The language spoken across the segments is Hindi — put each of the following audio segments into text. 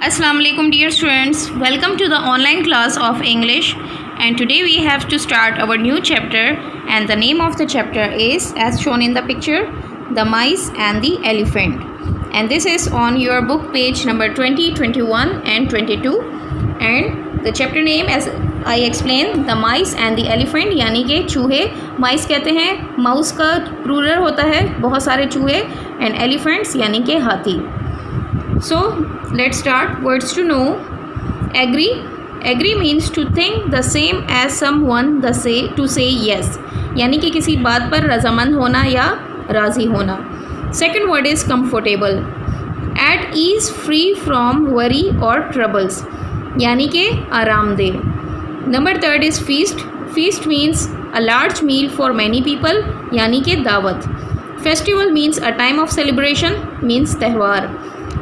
Assalamu alaikum dear students, welcome to the online class of English, and today we have to start our new chapter, and the name of the chapter is as shown in the picture, The Mice and the Elephant, and this is on your book page number 20, 21 and 22, and the chapter name as I explained, The Mice and the Elephant, यानी कि चूहे, माइस कहते हैं, माउस का प्लूरल होता है बहुत सारे चूहे, एंड एलिफेंट्स यानी कि हाथी. So let's start. Words to know. Agree. Agree means to think the same as someone. To say yes. यानी कि किसी बात पर रजामंद होना या राज़ी होना. Second word is comfortable. At ease, free from worry or troubles. यानी कि आरामदेह. Number third is feast. Feast means a large meal for many people. यानी कि दावत. Festival means a time of celebration. Means त्यौहार.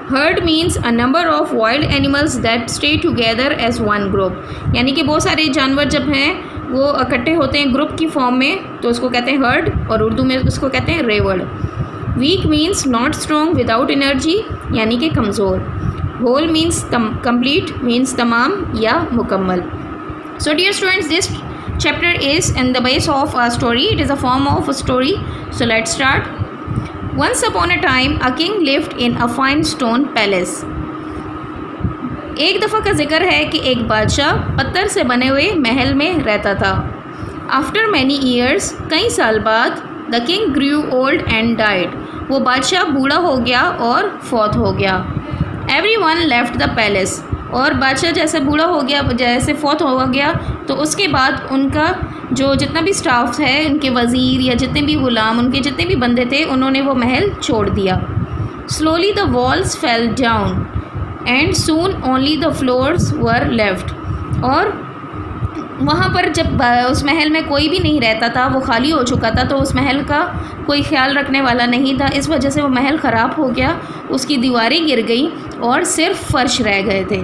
Herd means a number of wild animals that stay together as one group. यानी कि बहुत सारे जानवर जब हैं वो इकट्ठे होते हैं ग्रुप की फॉर्म में, तो उसको कहते हैं हर्ड, और उर्दू में उसको कहते हैं रेवर्ड. Weak means not strong without energy, यानी कि कमज़ोर. होल मीन्स कंप्लीट, मीन्स तमाम या मुकम्मल. So dear students, this chapter is in the base of a story. It is a form of a story. So let's start. Once upon a time, a king lived in a fine stone palace. एक दफ़ा का जिक्र है कि एक बादशाह पत्थर से बने हुए महल में रहता था. After many years, कई साल बाद, the king grew old and died. वो बादशाह बूढ़ा हो गया और फौत हो गया. Everyone left the palace. और बादशाह जैसे बूढ़ा हो गया, जैसे फौत हो गया, तो उसके बाद उनका जो जितना भी स्टाफ है, उनके वज़ीर या जितने भी ग़ुलाम, उनके जितने भी बंदे थे, उन्होंने वो महल छोड़ दिया. Slowly the walls fell down and soon only the floors were left. और वहाँ पर जब उस महल में कोई भी नहीं रहता था, वो खाली हो चुका था, तो उस महल का कोई ख्याल रखने वाला नहीं था. इस वजह से वो महल ख़राब हो गया, उसकी दीवारें गिर गई और सिर्फ फर्श रह गए थे.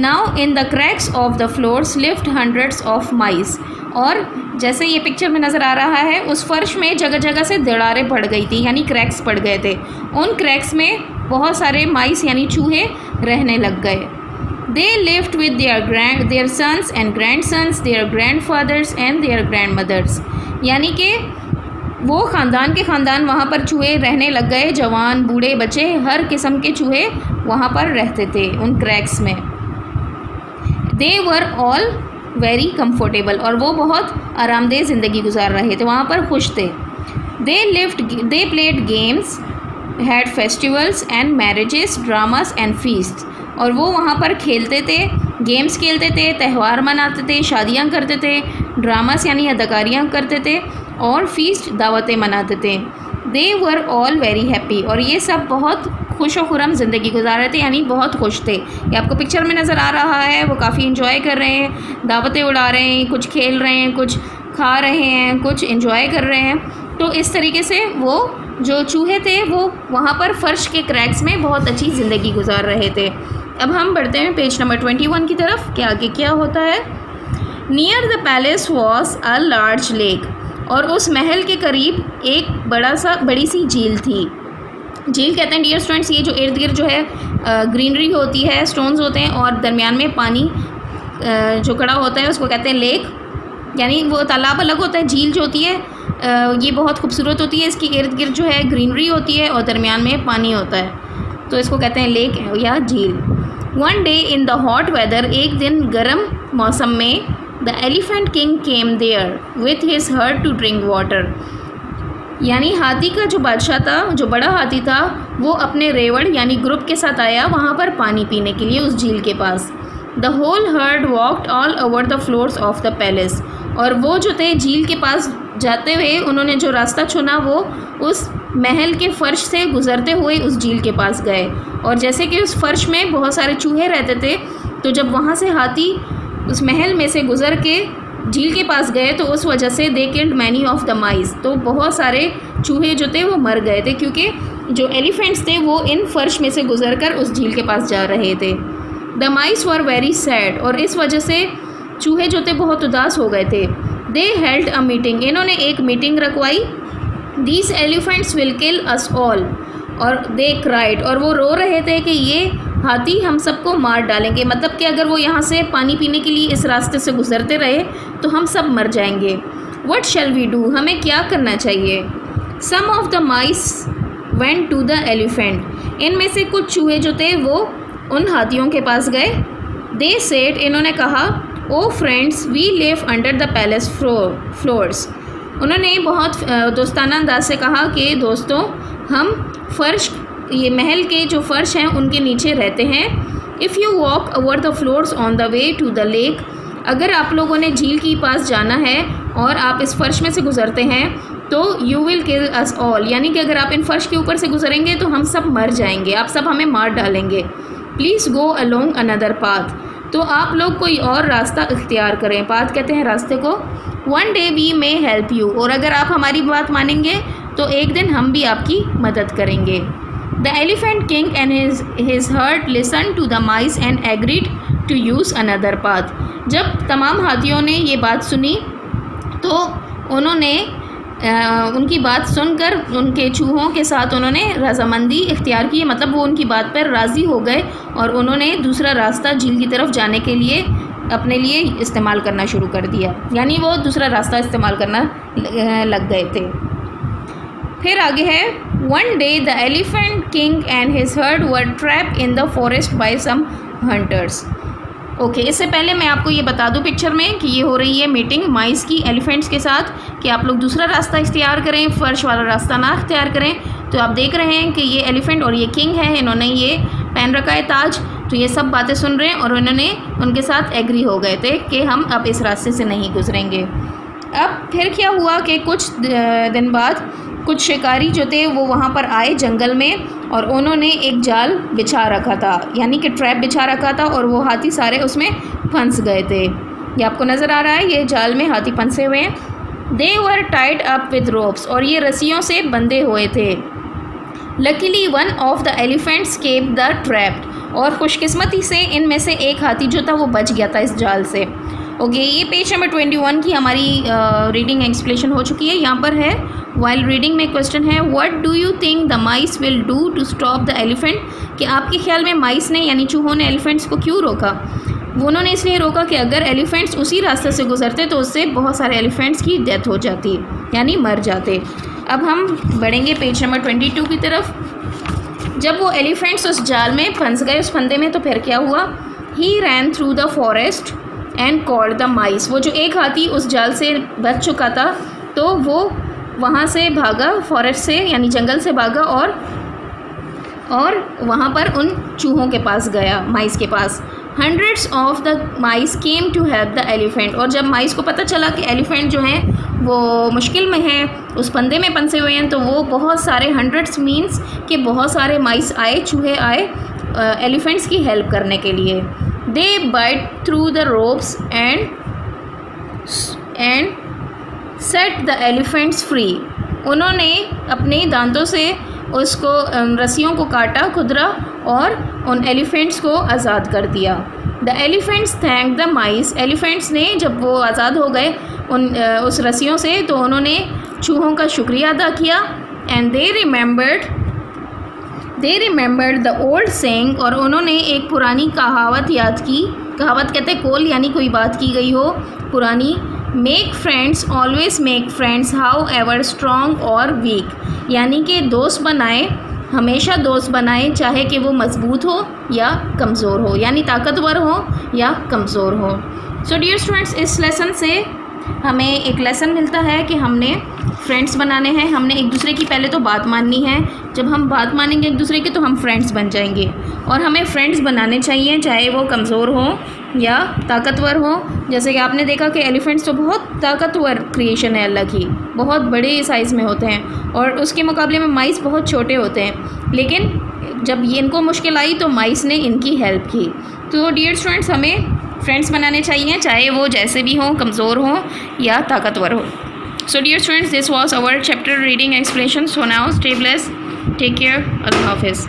Now in the cracks of the floors lived hundreds of mice. और जैसे ये पिक्चर में नज़र आ रहा है, उस फर्श में जगह जगह से दरारें पड़ गई थी, यानी क्रैक्स पड़ गए थे. उन क्रैक्स में बहुत सारे माइस यानी चूहे रहने लग गए. They lived with their sons and grandsons, their grandfathers and their grandmothers. यानी कि वो ख़ानदान के ख़ानदान वहाँ पर चूहे रहने लग गए. जवान, बूढ़े, बच्चे, हर किस्म के चूहे वहाँ पर रहते थे उन क्रैक्स में. They were all very comfortable. और वो बहुत आरामदेह ज़िंदगी गुजार रहे थे, वहाँ पर खुश थे. They played games, had festivals and marriages, dramas and feasts. और वो वहाँ पर खेलते थे, गेम्स खेलते थे, त्यौहार मनाते थे, शादियाँ करते थे, ड्रामास यानी अदाकारियाँ करते थे, और फीस्ट दावतें मनाते थे. They were all very happy. और ये सब बहुत खुश व खुरम ज़िंदगी गुजार रहे थे, यानी बहुत खुश थे. ये आपको पिक्चर में नज़र आ रहा है, वो काफ़ी इन्जॉय कर रहे हैं, दावतें उड़ा रहे हैं, कुछ खेल रहे हैं, कुछ खा रहे हैं, कुछ इन्जॉय कर रहे हैं. तो इस तरीके से वो जो चूहे थे वो वहाँ पर फ़र्श के क्रैक्स में बहुत अच्छी ज़िंदगी गुजार रहे थे. अब हम बढ़ते हैं पेज नंबर 21 की तरफ कि आगे क्या होता है. Near the palace was a large lake. और उस महल के करीब एक बड़ी सी झील थी. झील कहते हैं डियर स्टूडेंट्स, ये जो इर्द गिर्द जो है ग्रीनरी होती है, स्टोन्स होते हैं, और दरमियान में पानी जो खड़ा होता है उसको कहते हैं लेक. यानी वो तालाब अलग होता है, झील जो होती है ये बहुत खूबसूरत होती है, इसकी इर्द गिर्द जो है ग्रीनरी होती है और दरमियान में पानी होता है, तो इसको कहते हैं लेक या झील. One day in the hot weather, एक दिन गर्म मौसम में, the elephant king came there with his herd to drink water. यानी हाथी का जो बादशाह था, जो बड़ा हाथी था, वो अपने रेवड़ यानी ग्रुप के साथ आया वहाँ पर पानी पीने के लिए उस झील के पास. The whole herd walked all over the floors of the palace. और वो जो थे झील के पास जाते हुए उन्होंने जो रास्ता चुना वो उस महल के फ़र्श से गुज़रते हुए उस झील के पास गए. और जैसे कि उस फ़र्श में बहुत सारे चूहे रहते थे, तो जब वहाँ से हाथी उस महल में से गुज़र के झील के पास गए, तो उस वजह से they killed many of the माइस. तो बहुत सारे चूहे जो थे वो मर गए थे, क्योंकि जो एलिफेंट्स थे वो इन फर्श में से गुजर कर उस झील के पास जा रहे थे. The mice were very sad. और इस वजह से चूहे जो थे बहुत उदास हो गए थे. They held a meeting. इन्होंने एक मीटिंग रखवाई. These elephants will kill us all. और दे क्राइड. और वो रो रहे थे कि ये हाथी हम सबको मार डालेंगे, मतलब कि अगर वो यहाँ से पानी पीने के लिए इस रास्ते से गुजरते रहे तो हम सब मर जाएंगे। What shall we do? हमें क्या करना चाहिए? Some of the mice went to the elephant. इनमें से कुछ चूहे जो थे वो उन हाथियों के पास गए। They said, इन्होंने कहा, Oh friends, we live under the palace floors. उन्होंने बहुत दोस्ताना अंदाज से कहा कि दोस्तों हम फर्श, ये महल के जो फ़र्श हैं उनके नीचे रहते हैं। If you walk over the floors on the way to the lake, अगर आप लोगों ने झील के पास जाना है और आप इस फ़र्श में से गुज़रते हैं तो you will kill us all, यानी कि अगर आप इन फ़र्श के ऊपर से गुजरेंगे तो हम सब मर जाएंगे, आप सब हमें मार डालेंगे। Please go along another path, तो आप लोग कोई और रास्ता इख्तियार करें। पाथ कहते हैं रास्ते को। One day we may help you, और अगर आप हमारी बात मानेंगे तो एक दिन हम भी आपकी मदद करेंगे। The elephant king and his herd listen to the mice and agreed to use another path. जब तमाम हाथियों ने ये बात सुनी तो उन्होंने उनकी बात सुनकर उनके चूहों के साथ उन्होंने रजामंदी इख्तियार की, मतलब वो उनकी बात पर राज़ी हो गए और उन्होंने दूसरा रास्ता झील की तरफ जाने के लिए अपने लिए इस्तेमाल करना शुरू कर दिया, यानी वो दूसरा रास्ता इस्तेमाल करना लग गए थे। फिर आगे है, one day the elephant king and his herd were trapped in the forest by some hunters. Okay, इससे पहले मैं आपको ये बता दूं पिक्चर में कि ये हो रही है मीटिंग माइस की एलिफेंट्स के साथ कि आप लोग दूसरा रास्ता इख्तियार करें, फ़र्श वाला रास्ता ना इख्तियार करें। तो आप देख रहे हैं कि ये एलिफेंट और ये किंग है, इन्होंने ये पहन रखा है ताज, तो ये सब बातें सुन रहे हैं और उन्होंने उनके साथ एग्री हो गए थे कि हम अब इस रास्ते से नहीं गुजरेंगे। अब फिर क्या हुआ कि कुछ दिन बाद कुछ शिकारी जो थे वो वहाँ पर आए जंगल में और उन्होंने एक जाल बिछा रखा था, यानी कि ट्रैप बिछा रखा था, और वो हाथी सारे उसमें फंस गए थे। ये आपको नज़र आ रहा है, ये जाल में हाथी फंसे हुए हैं। They were tied up with ropes, और ये रस्सियों से बंधे हुए थे। Luckily one of the elephants kept the trap, और खुशकिस्मती से इनमें से एक हाथी जो था वो बच गया था इस जाल से। ओके, ये पेज नंबर 21 की हमारी रीडिंग एक्सप्लेनेशन हो चुकी है। यहाँ पर है वाइल रीडिंग में क्वेश्चन है, what do you think the mice will do to stop the elephant, कि आपके ख्याल में माइस ने यानी चूहों ने एलिफेंट्स को क्यों रोका? वो उन्होंने इसलिए रोका कि अगर एलिफेंट्स उसी रास्ते से गुजरते तो उससे बहुत सारे एलिफेंट्स की डेथ हो जाती, यानी मर जाते। अब हम बढ़ेंगे पेज नंबर 22 की तरफ। जब वो एलिफेंट्स उस जाल में फंस गए, उस फंदे में, तो फिर क्या हुआ? He ran through the forest and called the mice. वो जो एक हाथी उस जाल से बच चुका था तो वो वहाँ से भागा, फॉरेस्ट से यानी जंगल से भागा और वहाँ पर उन चूहों के पास गया, माइस के पास। Hundreds of the mice came to help the elephant, और जब माइस को पता चला कि एलिफेंट जो हैं वो मुश्किल में हैं, उस फंदे में फंसे हुए हैं, तो वो बहुत सारे, हंड्रेड्स मीन्स कि बहुत सारे माइस आए, चूहे आए एलिफेंट्स की हेल्प करने के लिए। They bite through the ropes and set the elephants free, उन्होंने अपने दांतों से उसको रस्सियों को काटा, खुदरा, और उन एलिफेंट्स को आज़ाद कर दिया। The elephants thank the mice, elephants ने जब वो आज़ाद हो गए उस रस्सियों से तो उन्होंने चूहों का शुक्रिया अदा किया। And they remembered the old saying, और उन्होंने एक पुरानी कहावत याद की। कहावत कहते हैं कोल, यानी कोई बात की गई हो पुरानी। Make friends always make friends how ever strong और वीक, यानी कि दोस्त बनाए, हमेशा दोस्त बनाए, चाहे कि वो मजबूत हो या कमज़ोर हो, यानी ताकतवर हो या कमज़ोर हो। सो डियर स्टूडेंट्स, इस लेसन से हमें एक लेसन मिलता है कि हमने फ्रेंड्स बनाने हैं, हमने एक दूसरे की पहले तो बात माननी है। जब हम बात मानेंगे एक दूसरे की तो हम फ्रेंड्स बन जाएंगे, और हमें फ्रेंड्स बनाने चाहिए चाहे वो कमज़ोर हो या ताकतवर हो। जैसे कि आपने देखा कि एलिफेंट्स तो बहुत ताकतवर क्रिएशन है अल्लाह की, बहुत बड़े साइज़ में होते हैं, और उसके मुकाबले में माइस बहुत छोटे होते हैं, लेकिन जब ये इनको मुश्किल आई तो माइस ने इनकी हेल्प की। तो डियर स्टूडेंट्स, हमें फ्रेंड्स बनाने चाहिए चाहे वो जैसे भी हों, कमज़ोर हों या ताकतवर हो। So dear students, this was our chapter reading explanation. So now stay blessed, take care, Allah Hafiz.